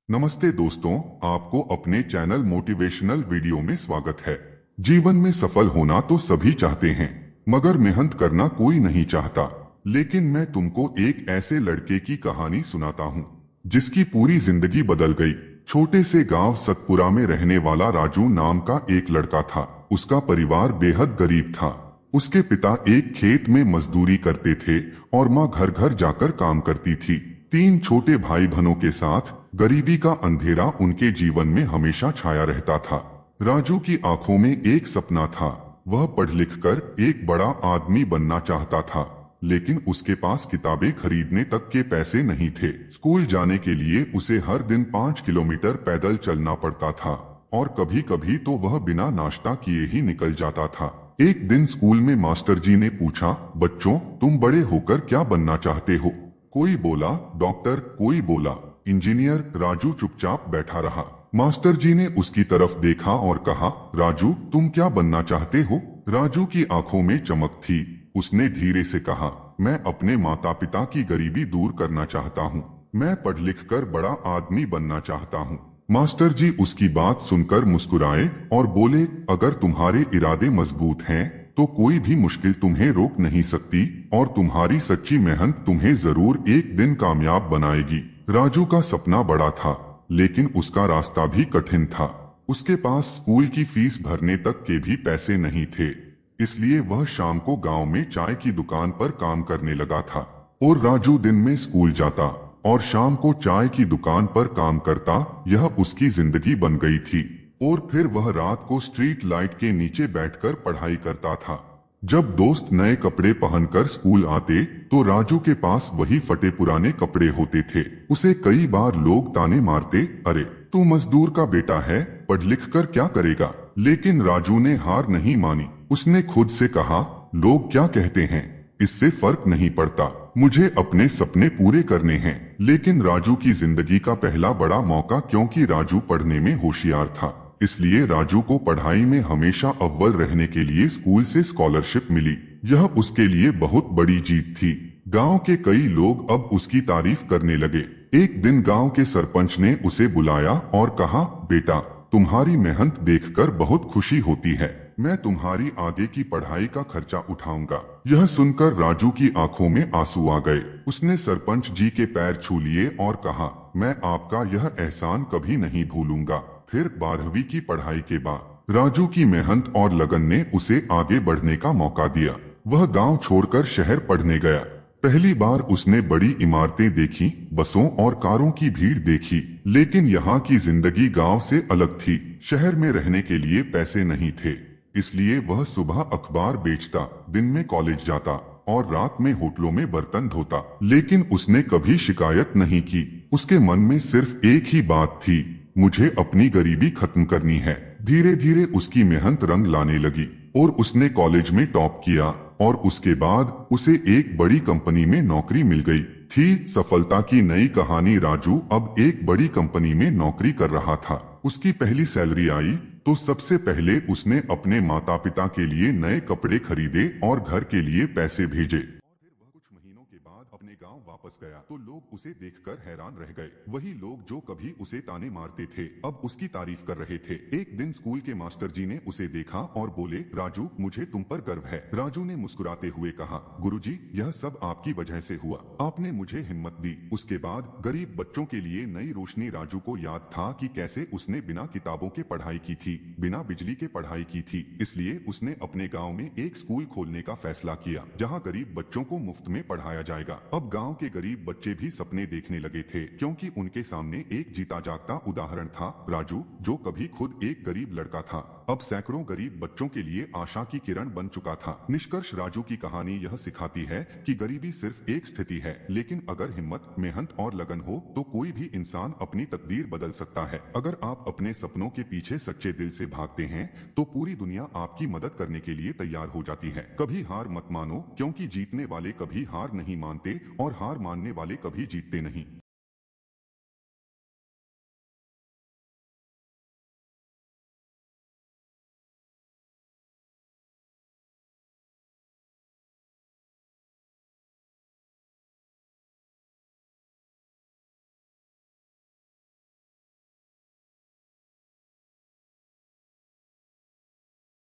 नमस्ते दोस्तों, आपको अपने चैनल मोटिवेशनल वीडियो में स्वागत है। जीवन में सफल होना तो सभी चाहते हैं, मगर मेहनत करना कोई नहीं चाहता। लेकिन मैं तुमको एक ऐसे लड़के की कहानी सुनाता हूँ जिसकी पूरी जिंदगी बदल गई। छोटे से गांव सतपुरा में रहने वाला राजू नाम का एक लड़का था। उसका परिवार बेहद गरीब था। उसके पिता एक खेत में मजदूरी करते थे और माँ घर घर जाकर काम करती थी। तीन छोटे भाई बहनों के साथ गरीबी का अंधेरा उनके जीवन में हमेशा छाया रहता था। राजू की आंखों में एक सपना था। वह पढ़ लिख कर एक बड़ा आदमी बनना चाहता था, लेकिन उसके पास किताबें खरीदने तक के पैसे नहीं थे। स्कूल जाने के लिए उसे हर दिन 5 किलोमीटर पैदल चलना पड़ता था और कभी कभी तो वह बिना नाश्ता किए ही निकल जाता था। एक दिन स्कूल में मास्टर जी ने पूछा, बच्चों, तुम बड़े होकर क्या बनना चाहते हो? कोई बोला डॉक्टर, कोई बोला इंजीनियर। राजू चुपचाप बैठा रहा। मास्टर जी ने उसकी तरफ देखा और कहा, राजू, तुम क्या बनना चाहते हो? राजू की आंखों में चमक थी। उसने धीरे से कहा, मैं अपने माता पिता की गरीबी दूर करना चाहता हूँ। मैं पढ़ लिख कर बड़ा आदमी बनना चाहता हूँ। मास्टर जी उसकी बात सुनकर मुस्कुराए और बोले, अगर तुम्हारे इरादे मजबूत हैं तो कोई भी मुश्किल तुम्हें रोक नहीं सकती और तुम्हारी सच्ची मेहनत तुम्हें जरूर एक दिन कामयाब बनाएगी। राजू का सपना बड़ा था, लेकिन उसका रास्ता भी कठिन था। उसके पास स्कूल की फीस भरने तक के भी पैसे नहीं थे, इसलिए वह शाम को गांव में चाय की दुकान पर काम करने लगा था। और राजू दिन में स्कूल जाता और शाम को चाय की दुकान पर काम करता। यह उसकी जिंदगी बन गई थी। और फिर वह रात को स्ट्रीट लाइट के नीचे बैठकर पढ़ाई करता था। जब दोस्त नए कपड़े पहनकर स्कूल आते तो राजू के पास वही फटे पुराने कपड़े होते थे। उसे कई बार लोग ताने मारते, अरे तू मजदूर का बेटा है, पढ़ लिख कर क्या करेगा? लेकिन राजू ने हार नहीं मानी। उसने खुद से कहा, लोग क्या कहते हैं इससे फर्क नहीं पड़ता, मुझे अपने सपने पूरे करने हैं। लेकिन राजू की जिंदगी का पहला बड़ा मौका, क्योंकि राजू पढ़ने में होशियार था, इसलिए राजू को पढ़ाई में हमेशा अव्वल रहने के लिए स्कूल से स्कॉलरशिप मिली। यह उसके लिए बहुत बड़ी जीत थी। गांव के कई लोग अब उसकी तारीफ करने लगे। एक दिन गांव के सरपंच ने उसे बुलाया और कहा, बेटा, तुम्हारी मेहनत देखकर बहुत खुशी होती है। मैं तुम्हारी आगे की पढ़ाई का खर्चा उठाऊंगा। यह सुनकर राजू की आंखों में आंसू आ गए। उसने सरपंच जी के पैर छू लिए और कहा, मैं आपका यह एहसान कभी नहीं भूलूंगा। फिर 12वीं की पढ़ाई के बाद राजू की मेहनत और लगन ने उसे आगे बढ़ने का मौका दिया। वह गांव छोड़कर शहर पढ़ने गया। पहली बार उसने बड़ी इमारतें देखी, बसों और कारों की भीड़ देखी, लेकिन यहाँ की जिंदगी गांव से अलग थी। शहर में रहने के लिए पैसे नहीं थे, इसलिए वह सुबह अखबार बेचता, दिन में कॉलेज जाता और रात में होटलों में बर्तन धोता। लेकिन उसने कभी शिकायत नहीं की। उसके मन में सिर्फ एक ही बात थी, मुझे अपनी गरीबी खत्म करनी है। धीरे धीरे उसकी मेहनत रंग लाने लगी और उसने कॉलेज में टॉप किया और उसके बाद उसे एक बड़ी कंपनी में नौकरी मिल गई थी। सफलता की नई कहानी। राजू अब एक बड़ी कंपनी में नौकरी कर रहा था। उसकी पहली सैलरी आई तो सबसे पहले उसने अपने माता पिता के लिए नए कपड़े खरीदे और घर के लिए पैसे भेजे। अपने गांव वापस गया तो लोग उसे देखकर हैरान रह गए। वही लोग जो कभी उसे ताने मारते थे अब उसकी तारीफ कर रहे थे। एक दिन स्कूल के मास्टर जी ने उसे देखा और बोले, राजू, मुझे तुम पर गर्व है। राजू ने मुस्कुराते हुए कहा, गुरुजी, यह सब आपकी वजह से हुआ, आपने मुझे हिम्मत दी। उसके बाद गरीब बच्चों के लिए नई रोशनी। राजू को याद था कि कैसे उसने बिना किताबों के पढ़ाई की थी, बिना बिजली के पढ़ाई की थी। इसलिए उसने अपने गाँव में एक स्कूल खोलने का फैसला किया जहाँ गरीब बच्चों को मुफ्त में पढ़ाया जाएगा। अब गांव के गरीब बच्चे भी सपने देखने लगे थे, क्योंकि उनके सामने एक जीता जागता उदाहरण था। राजू, जो कभी खुद एक गरीब लड़का था, अब सैकड़ों गरीब बच्चों के लिए आशा की किरण बन चुका था। निष्कर्ष, राजू की कहानी यह सिखाती है कि गरीबी सिर्फ एक स्थिति है, लेकिन अगर हिम्मत, मेहनत और लगन हो तो कोई भी इंसान अपनी तकदीर बदल सकता है। अगर आप अपने सपनों के पीछे सच्चे दिल से भागते हैं तो पूरी दुनिया आपकी मदद करने के लिए तैयार हो जाती है। कभी हार मत मानो, क्योंकि जीतने वाले कभी हार नहीं मानते और हार मानने वाले कभी जीतते नहीं।